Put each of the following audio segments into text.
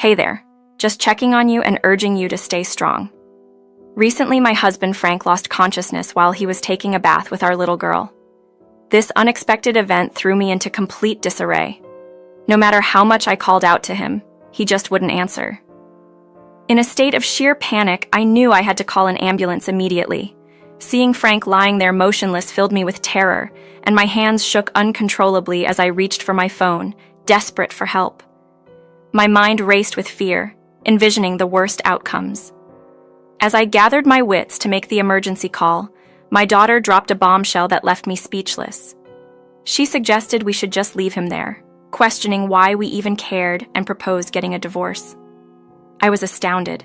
Hey there, just checking on you and urging you to stay strong. Recently, my husband Frank lost consciousness while he was taking a bath with our little girl. This unexpected event threw me into complete disarray. No matter how much I called out to him, he just wouldn't answer. In a state of sheer panic, I knew I had to call an ambulance immediately. Seeing Frank lying there motionless filled me with terror, and my hands shook uncontrollably as I reached for my phone, desperate for help. My mind raced with fear, envisioning the worst outcomes. As I gathered my wits to make the emergency call, my daughter dropped a bombshell that left me speechless. She suggested we should just leave him there, questioning why we even cared and proposed getting a divorce. I was astounded.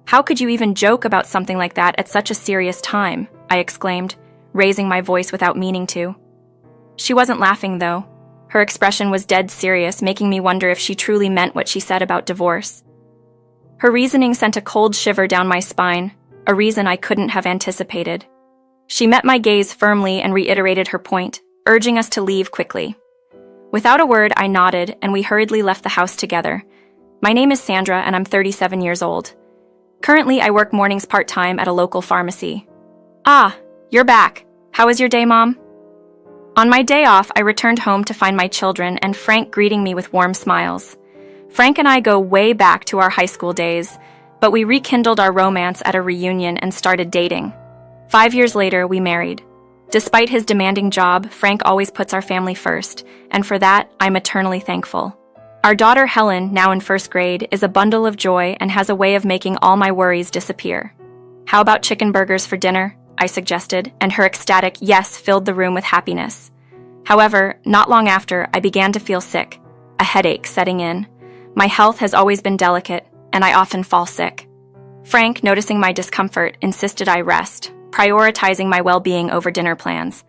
How could you even joke about something like that at such a serious time? I exclaimed, raising my voice without meaning to. She wasn't laughing, though. Her expression was dead serious, making me wonder if she truly meant what she said about divorce. Her reasoning sent a cold shiver down my spine, a reason I couldn't have anticipated. She met my gaze firmly and reiterated her point, urging us to leave quickly. Without a word, I nodded, and we hurriedly left the house together. My name is Sandra, and I'm 37 years old. Currently, I work mornings part-time at a local pharmacy. Ah, you're back. How was your day, Mom? On my day off, I returned home to find my children and Frank greeting me with warm smiles. Frank and I go way back to our high school days, but we rekindled our romance at a reunion and started dating. 5 years later, we married. Despite his demanding job, Frank always puts our family first, and for that, I'm eternally thankful. Our daughter Helen, now in first grade, is a bundle of joy and has a way of making all my worries disappear. How about chicken burgers for dinner? I suggested, and her ecstatic yes filled the room with happiness. However, not long after, I began to feel sick, a headache setting in. My health has always been delicate, and I often fall sick. Frank, noticing my discomfort, insisted I rest, prioritizing my well-being over dinner plans.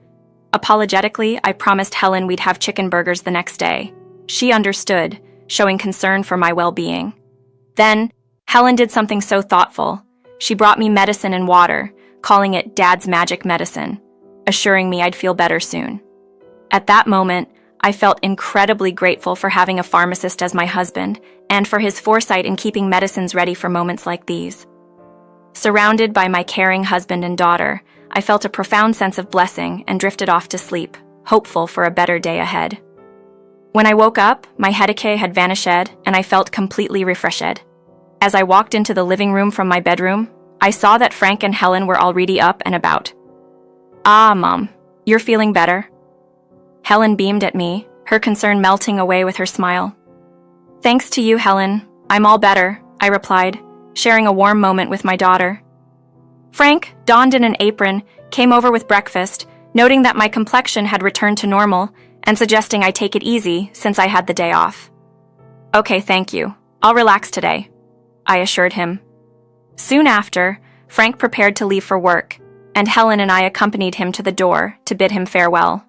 Apologetically, I promised Helen we'd have chicken burgers the next day. She understood, showing concern for my well-being. Then, Helen did something so thoughtful. She brought me medicine and water, calling it Dad's magic medicine, assuring me I'd feel better soon. At that moment, I felt incredibly grateful for having a pharmacist as my husband and for his foresight in keeping medicines ready for moments like these. Surrounded by my caring husband and daughter, I felt a profound sense of blessing and drifted off to sleep, hopeful for a better day ahead. When I woke up, my headache had vanished and I felt completely refreshed. As I walked into the living room from my bedroom, I saw that Frank and Helen were already up and about. Ah, Mom, you're feeling better? Helen beamed at me, her concern melting away with her smile. Thanks to you, Helen. I'm all better, I replied, sharing a warm moment with my daughter. Frank, donned in an apron, came over with breakfast, noting that my complexion had returned to normal and suggesting I take it easy since I had the day off. Okay, thank you. I'll relax today, I assured him. Soon after, Frank prepared to leave for work, and Helen and I accompanied him to the door to bid him farewell.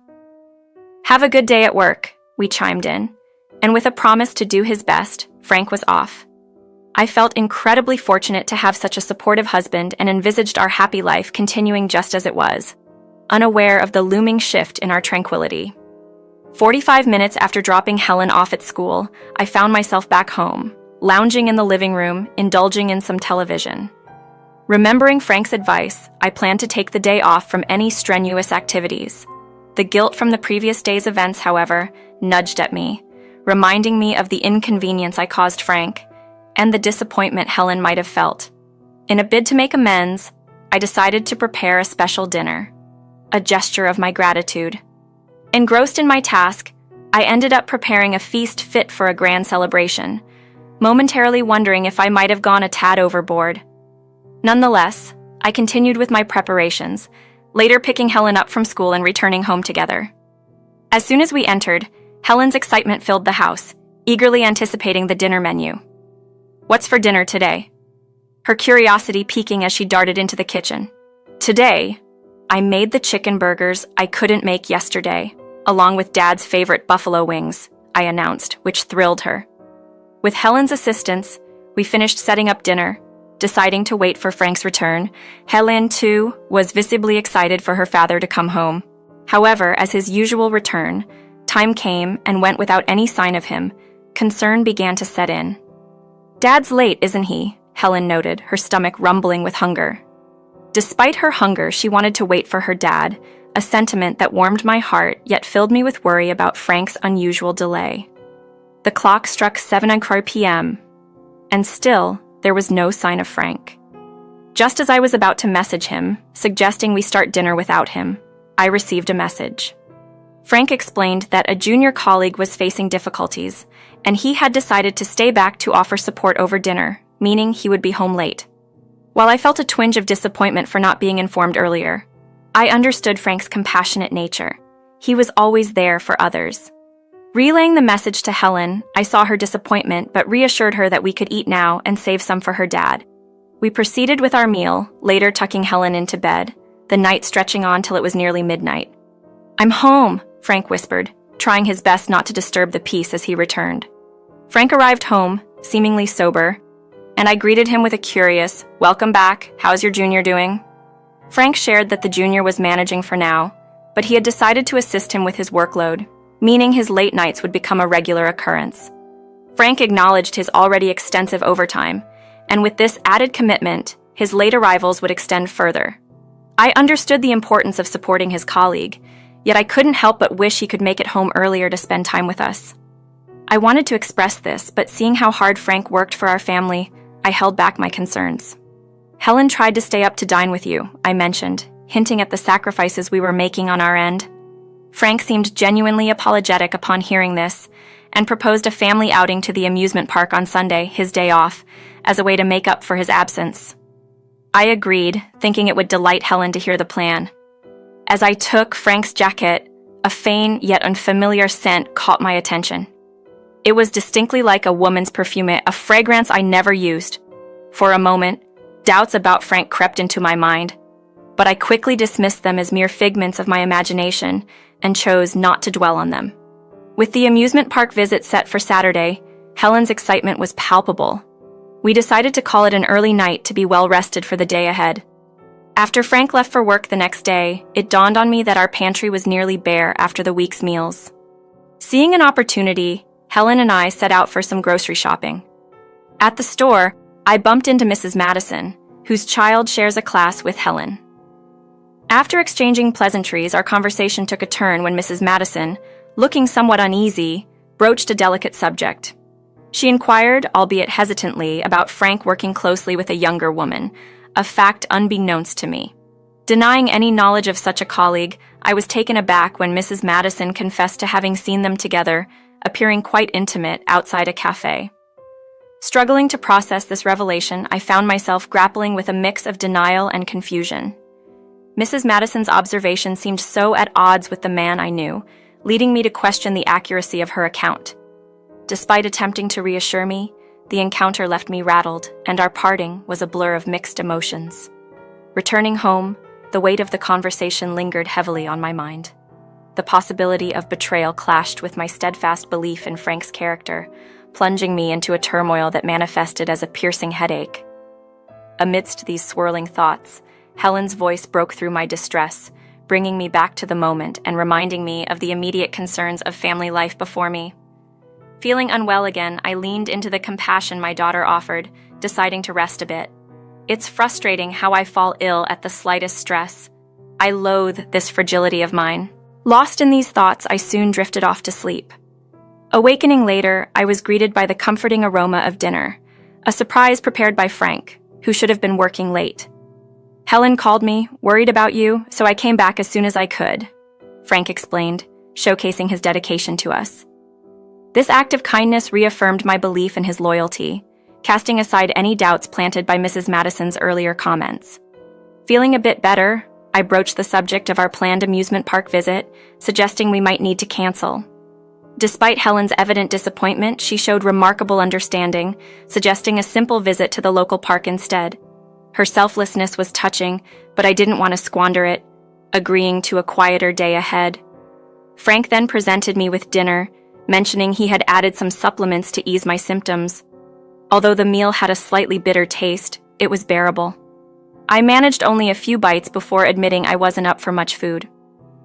Have a good day at work, we chimed in, and with a promise to do his best, Frank was off. I felt incredibly fortunate to have such a supportive husband and envisaged our happy life continuing just as it was, unaware of the looming shift in our tranquility. 45 minutes after dropping Helen off at school, I found myself back home, lounging in the living room, indulging in some television. Remembering Frank's advice, I planned to take the day off from any strenuous activities. The guilt from the previous day's events, however, nudged at me, reminding me of the inconvenience I caused Frank and the disappointment Helen might have felt. In a bid to make amends, I decided to prepare a special dinner, a gesture of my gratitude. Engrossed in my task, I ended up preparing a feast fit for a grand celebration, momentarily wondering if I might have gone a tad overboard. Nonetheless, I continued with my preparations, later picking Helen up from school and returning home together. As soon as we entered, Helen's excitement filled the house, eagerly anticipating the dinner menu. What's for dinner today? Her curiosity piquing as she darted into the kitchen. Today, I made the chicken burgers I couldn't make yesterday, along with Dad's favorite buffalo wings, I announced, which thrilled her. With Helen's assistance, we finished setting up dinner. Deciding to wait for Frank's return, Helen, too, was visibly excited for her father to come home. However, as his usual return, time came and went without any sign of him. Concern began to set in. "Dad's late, isn't he?" Helen noted, her stomach rumbling with hunger. Despite her hunger, she wanted to wait for her dad, a sentiment that warmed my heart yet filled me with worry about Frank's unusual delay. The clock struck 7:00 p.m., and still, there was no sign of Frank. Just as I was about to message him, suggesting we start dinner without him, I received a message. Frank explained that a junior colleague was facing difficulties, and he had decided to stay back to offer support over dinner, meaning he would be home late. While I felt a twinge of disappointment for not being informed earlier, I understood Frank's compassionate nature. He was always there for others. Relaying the message to Helen, I saw her disappointment but reassured her that we could eat now and save some for her dad. We proceeded with our meal, later tucking Helen into bed, the night stretching on till it was nearly midnight. "I'm home," Frank whispered, trying his best not to disturb the peace as he returned. Frank arrived home, seemingly sober, and I greeted him with a curious, "Welcome back, how's your junior doing?" Frank shared that the junior was managing for now, but he had decided to assist him with his workload, meaning his late nights would become a regular occurrence. Frank acknowledged his already extensive overtime, and with this added commitment, his late arrivals would extend further. I understood the importance of supporting his colleague, yet I couldn't help but wish he could make it home earlier to spend time with us. I wanted to express this, but seeing how hard Frank worked for our family, I held back my concerns. "Helen tried to stay up to dine with you," I mentioned, hinting at the sacrifices we were making on our end. Frank seemed genuinely apologetic upon hearing this, and proposed a family outing to the amusement park on Sunday, his day off, as a way to make up for his absence. I agreed, thinking it would delight Helen to hear the plan. As I took Frank's jacket, a faint yet unfamiliar scent caught my attention. It was distinctly like a woman's perfume, a fragrance I never used. For a moment, doubts about Frank crept into my mind, but I quickly dismissed them as mere figments of my imagination and chose not to dwell on them. With the amusement park visit set for Saturday, Helen's excitement was palpable. We decided to call it an early night to be well rested for the day ahead. After Frank left for work the next day, it dawned on me that our pantry was nearly bare after the week's meals. Seeing an opportunity, Helen and I set out for some grocery shopping. At the store, I bumped into Mrs. Madison, whose child shares a class with Helen. After exchanging pleasantries, our conversation took a turn when Mrs. Madison, looking somewhat uneasy, broached a delicate subject. She inquired, albeit hesitantly, about Frank working closely with a younger woman, a fact unbeknownst to me. Denying any knowledge of such a colleague, I was taken aback when Mrs. Madison confessed to having seen them together, appearing quite intimate outside a cafe. Struggling to process this revelation, I found myself grappling with a mix of denial and confusion. Mrs. Madison's observation seemed so at odds with the man I knew, leading me to question the accuracy of her account. Despite attempting to reassure me, the encounter left me rattled, and our parting was a blur of mixed emotions. Returning home, the weight of the conversation lingered heavily on my mind. The possibility of betrayal clashed with my steadfast belief in Frank's character, plunging me into a turmoil that manifested as a piercing headache. Amidst these swirling thoughts, Helen's voice broke through my distress, bringing me back to the moment and reminding me of the immediate concerns of family life before me. Feeling unwell again, I leaned into the compassion my daughter offered, deciding to rest a bit. It's frustrating how I fall ill at the slightest stress. I loathe this fragility of mine. Lost in these thoughts, I soon drifted off to sleep. Awakening later, I was greeted by the comforting aroma of dinner, a surprise prepared by Frank, who should have been working late. "Helen called me, worried about you, so I came back as soon as I could," Frank explained, showcasing his dedication to us. This act of kindness reaffirmed my belief in his loyalty, casting aside any doubts planted by Mrs. Madison's earlier comments. Feeling a bit better, I broached the subject of our planned amusement park visit, suggesting we might need to cancel. Despite Helen's evident disappointment, she showed remarkable understanding, suggesting a simple visit to the local park instead. Her selflessness was touching, but I didn't want to squander it, agreeing to a quieter day ahead. Frank then presented me with dinner, mentioning he had added some supplements to ease my symptoms. Although the meal had a slightly bitter taste, it was bearable. I managed only a few bites before admitting I wasn't up for much food.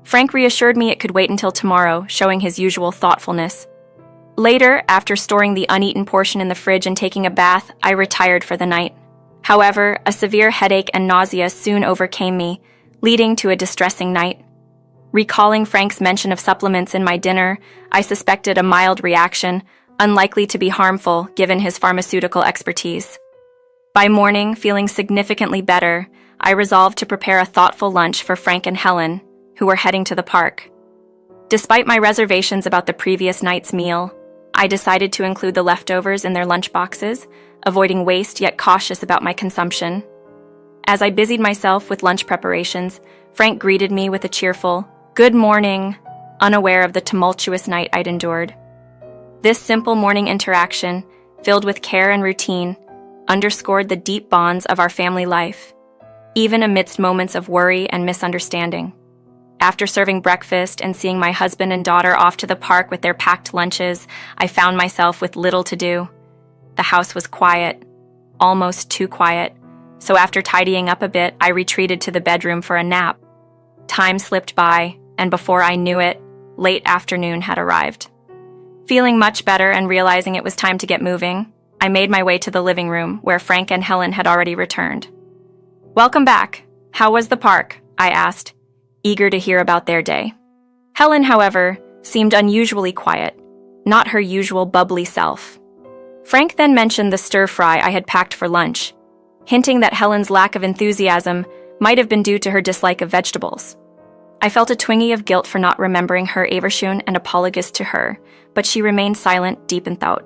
Frank reassured me it could wait until tomorrow, showing his usual thoughtfulness. Later, after storing the uneaten portion in the fridge and taking a bath, I retired for the night. However, a severe headache and nausea soon overcame me, leading to a distressing night. Recalling Frank's mention of supplements in my dinner, I suspected a mild reaction, unlikely to be harmful given his pharmaceutical expertise. By morning, feeling significantly better, I resolved to prepare a thoughtful lunch for Frank and Helen, who were heading to the park. Despite my reservations about the previous night's meal, I decided to include the leftovers in their lunch boxes, avoiding waste yet cautious about my consumption. As I busied myself with lunch preparations, Frank greeted me with a cheerful, "Good morning," unaware of the tumultuous night I'd endured. This simple morning interaction, filled with care and routine, underscored the deep bonds of our family life, even amidst moments of worry and misunderstanding. After serving breakfast and seeing my husband and daughter off to the park with their packed lunches, I found myself with little to do. The house was quiet, almost too quiet, so after tidying up a bit, I retreated to the bedroom for a nap. Time slipped by, and before I knew it, late afternoon had arrived. Feeling much better and realizing it was time to get moving, I made my way to the living room where Frank and Helen had already returned. "Welcome back. How was the park?" I asked, eager to hear about their day. Helen, however, seemed unusually quiet, not her usual bubbly self. Frank then mentioned the stir-fry I had packed for lunch, hinting that Helen's lack of enthusiasm might have been due to her dislike of vegetables. I felt a twinge of guilt for not remembering her Aversion and apologist to her, but she remained silent, deep in thought.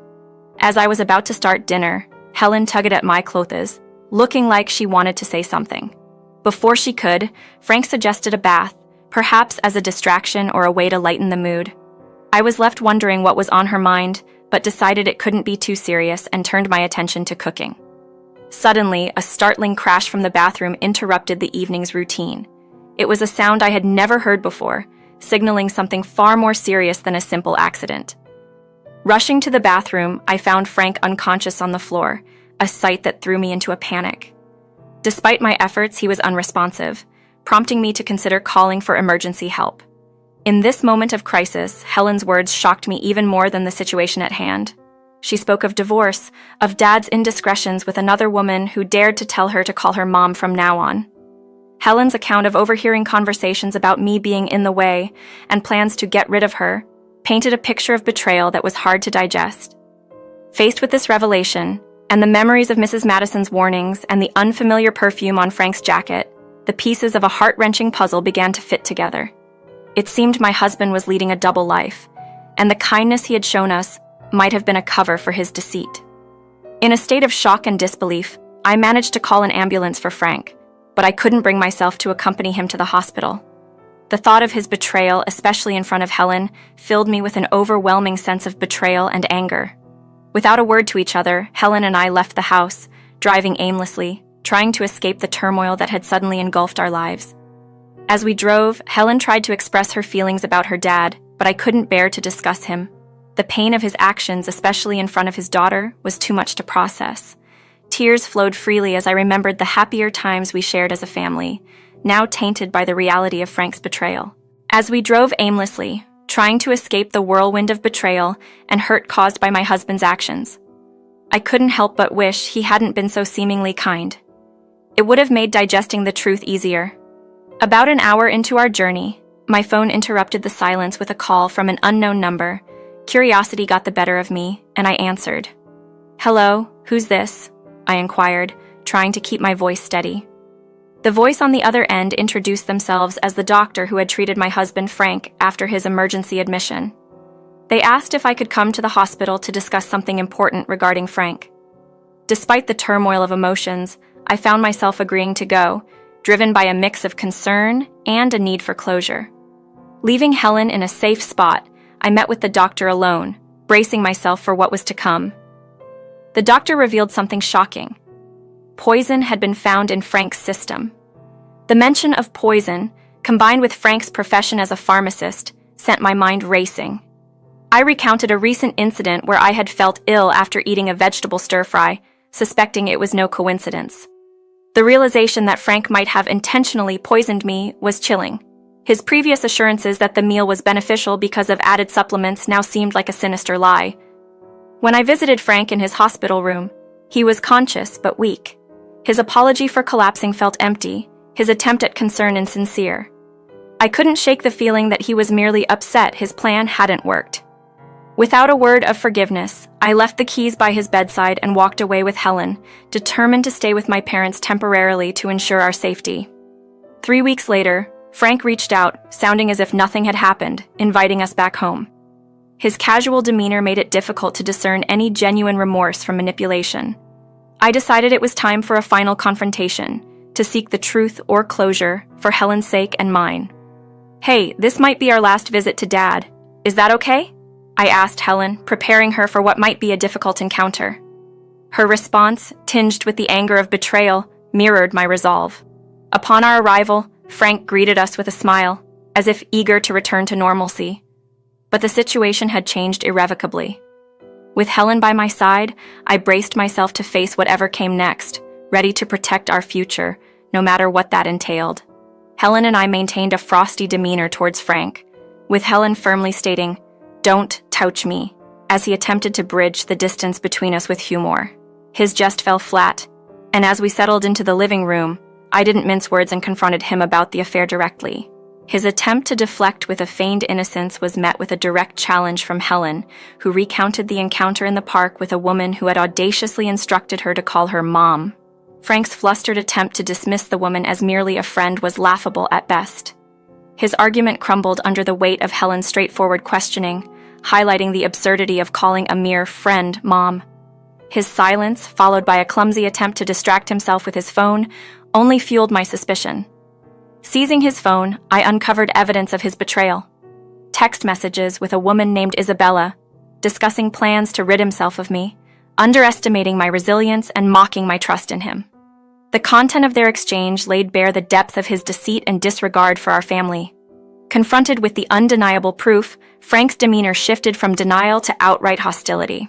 As I was about to start dinner, Helen tugged at my clothes, looking like she wanted to say something. Before she could, Frank suggested a bath, perhaps as a distraction or a way to lighten the mood. I was left wondering what was on her mind, but decided it couldn't be too serious and turned my attention to cooking. Suddenly, a startling crash from the bathroom interrupted the evening's routine. It was a sound I had never heard before, signaling something far more serious than a simple accident. Rushing to the bathroom, I found Frank unconscious on the floor, a sight that threw me into a panic. Despite my efforts, he was unresponsive, prompting me to consider calling for emergency help. In this moment of crisis, Helen's words shocked me even more than the situation at hand. She spoke of divorce, of Dad's indiscretions with another woman who dared to tell her to call her mom from now on. Helen's account of overhearing conversations about me being in the way and plans to get rid of her painted a picture of betrayal that was hard to digest. Faced with this revelation, and the memories of Mrs. Madison's warnings and the unfamiliar perfume on Frank's jacket, the pieces of a heart-wrenching puzzle began to fit together. It seemed my husband was leading a double life, and the kindness he had shown us might have been a cover for his deceit. In a state of shock and disbelief, I managed to call an ambulance for Frank, but I couldn't bring myself to accompany him to the hospital. The thought of his betrayal, especially in front of Helen, filled me with an overwhelming sense of betrayal and anger. Without a word to each other, Helen and I left the house, driving aimlessly, trying to escape the turmoil that had suddenly engulfed our lives. As we drove, Helen tried to express her feelings about her dad, but I couldn't bear to discuss him. The pain of his actions, especially in front of his daughter, was too much to process. Tears flowed freely as I remembered the happier times we shared as a family, now tainted by the reality of Frank's betrayal. As we drove aimlessly, trying to escape the whirlwind of betrayal and hurt caused by my husband's actions, I couldn't help but wish he hadn't been so seemingly kind. It would have made digesting the truth easier. About an hour into our journey, my phone interrupted the silence with a call from an unknown number. Curiosity got the better of me, and I answered. "Hello, who's this?" I inquired, trying to keep my voice steady. The voice on the other end introduced themselves as the doctor who had treated my husband Frank after his emergency admission. They asked if I could come to the hospital to discuss something important regarding Frank. Despite the turmoil of emotions, I found myself agreeing to go, driven by a mix of concern and a need for closure. Leaving Helen in a safe spot, I met with the doctor alone, bracing myself for what was to come. The doctor revealed something shocking. Poison had been found in Frank's system. The mention of poison, combined with Frank's profession as a pharmacist, sent my mind racing. I recounted a recent incident where I had felt ill after eating a vegetable stir-fry, suspecting it was no coincidence. The realization that Frank might have intentionally poisoned me was chilling. His previous assurances that the meal was beneficial because of added supplements now seemed like a sinister lie. When I visited Frank in his hospital room, he was conscious but weak. His apology for collapsing felt empty, his attempt at concern insincere. I couldn't shake the feeling that he was merely upset his plan hadn't worked. Without a word of forgiveness, I left the keys by his bedside and walked away with Helen, determined to stay with my parents temporarily to ensure our safety. 3 weeks later, Frank reached out, sounding as if nothing had happened, inviting us back home. His casual demeanor made it difficult to discern any genuine remorse from manipulation. I decided it was time for a final confrontation, to seek the truth or closure for Helen's sake and mine. "Hey, this might be our last visit to Dad. Is that okay?" I asked Helen, preparing her for what might be a difficult encounter. Her response, tinged with the anger of betrayal, mirrored my resolve. Upon our arrival, Frank greeted us with a smile, as if eager to return to normalcy. But the situation had changed irrevocably. With Helen by my side, I braced myself to face whatever came next, ready to protect our future, no matter what that entailed. Helen and I maintained a frosty demeanor towards Frank, with Helen firmly stating, "Don't touch me," as he attempted to bridge the distance between us with humor. His jest fell flat, and as we settled into the living room, I didn't mince words and confronted him about the affair directly. His attempt to deflect with a feigned innocence was met with a direct challenge from Helen, who recounted the encounter in the park with a woman who had audaciously instructed her to call her mom. Frank's flustered attempt to dismiss the woman as merely a friend was laughable at best. His argument crumbled under the weight of Helen's straightforward questioning, highlighting the absurdity of calling a mere friend mom. His silence, followed by a clumsy attempt to distract himself with his phone, only fueled my suspicion. Seizing his phone, I uncovered evidence of his betrayal. Text messages with a woman named Isabella, discussing plans to rid himself of me, underestimating my resilience and mocking my trust in him. The content of their exchange laid bare the depth of his deceit and disregard for our family. Confronted with the undeniable proof, Frank's demeanor shifted from denial to outright hostility.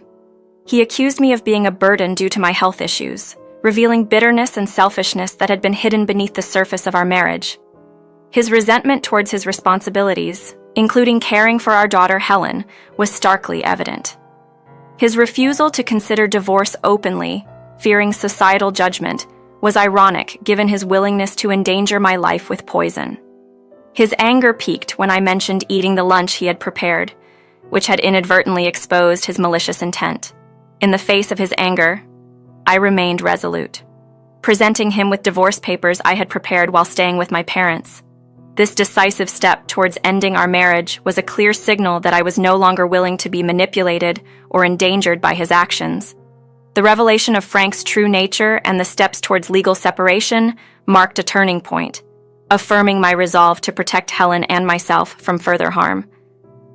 He accused me of being a burden due to my health issues, revealing bitterness and selfishness that had been hidden beneath the surface of our marriage. His resentment towards his responsibilities, including caring for our daughter Helen, was starkly evident. His refusal to consider divorce openly, fearing societal judgment, was ironic given his willingness to endanger my life with poison. His anger peaked when I mentioned eating the lunch he had prepared, which had inadvertently exposed his malicious intent. In the face of his anger, I remained resolute, presenting him with divorce papers I had prepared while staying with my parents. This decisive step towards ending our marriage was a clear signal that I was no longer willing to be manipulated or endangered by his actions. The revelation of Frank's true nature and the steps towards legal separation marked a turning point, affirming my resolve to protect Helen and myself from further harm.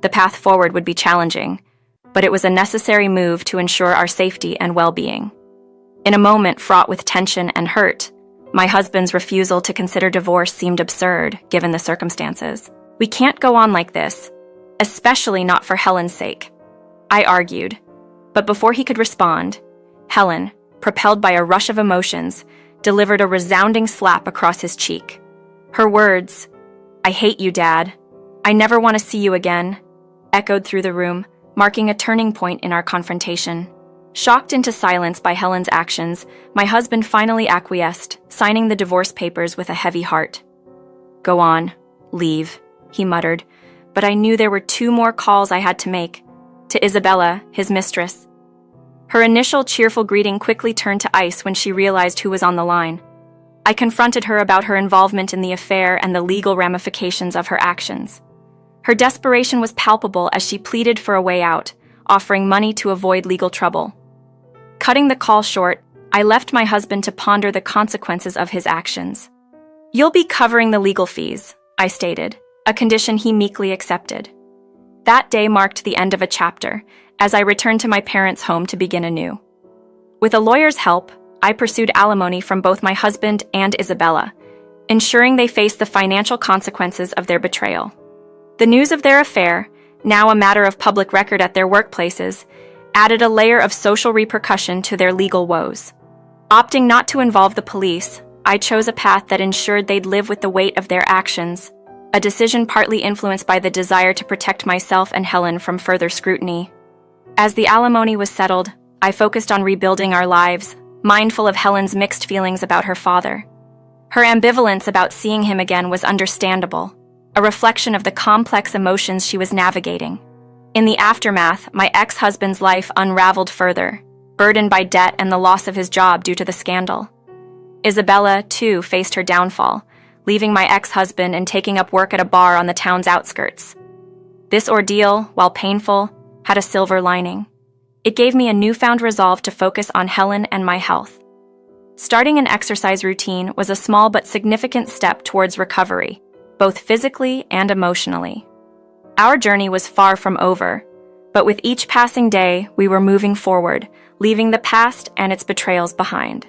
The path forward would be challenging, but it was a necessary move to ensure our safety and well-being. In a moment fraught with tension and hurt, my husband's refusal to consider divorce seemed absurd, given the circumstances. "We can't go on like this, especially not for Helen's sake," I argued. But before he could respond, Helen, propelled by a rush of emotions, delivered a resounding slap across his cheek. Her words, "I hate you, Dad. I never want to see you again," echoed through the room, marking a turning point in our confrontation. Shocked into silence by Helen's actions, my husband finally acquiesced, signing the divorce papers with a heavy heart. "Go on, leave," he muttered, but I knew there were 2 more calls I had to make. To Isabella, his mistress. Her initial cheerful greeting quickly turned to ice when she realized who was on the line. I confronted her about her involvement in the affair and the legal ramifications of her actions. Her desperation was palpable as she pleaded for a way out, offering money to avoid legal trouble. Cutting the call short, I left my husband to ponder the consequences of his actions. "You'll be covering the legal fees," I stated, a condition he meekly accepted. That day marked the end of a chapter, as I returned to my parents' home to begin anew. With a lawyer's help, I pursued alimony from both my husband and Isabella, ensuring they faced the financial consequences of their betrayal. The news of their affair, now a matter of public record at their workplaces, added a layer of social repercussion to their legal woes. Opting not to involve the police, I chose a path that ensured they'd live with the weight of their actions, a decision partly influenced by the desire to protect myself and Helen from further scrutiny. As the alimony was settled, I focused on rebuilding our lives, mindful of Helen's mixed feelings about her father. Her ambivalence about seeing him again was understandable, a reflection of the complex emotions she was navigating. In the aftermath, my ex-husband's life unraveled further, burdened by debt and the loss of his job due to the scandal. Isabella, too, faced her downfall, leaving my ex-husband and taking up work at a bar on the town's outskirts. This ordeal, while painful, had a silver lining. It gave me a newfound resolve to focus on Helen and my health. Starting an exercise routine was a small but significant step towards recovery, both physically and emotionally. Our journey was far from over, but with each passing day, we were moving forward, leaving the past and its betrayals behind.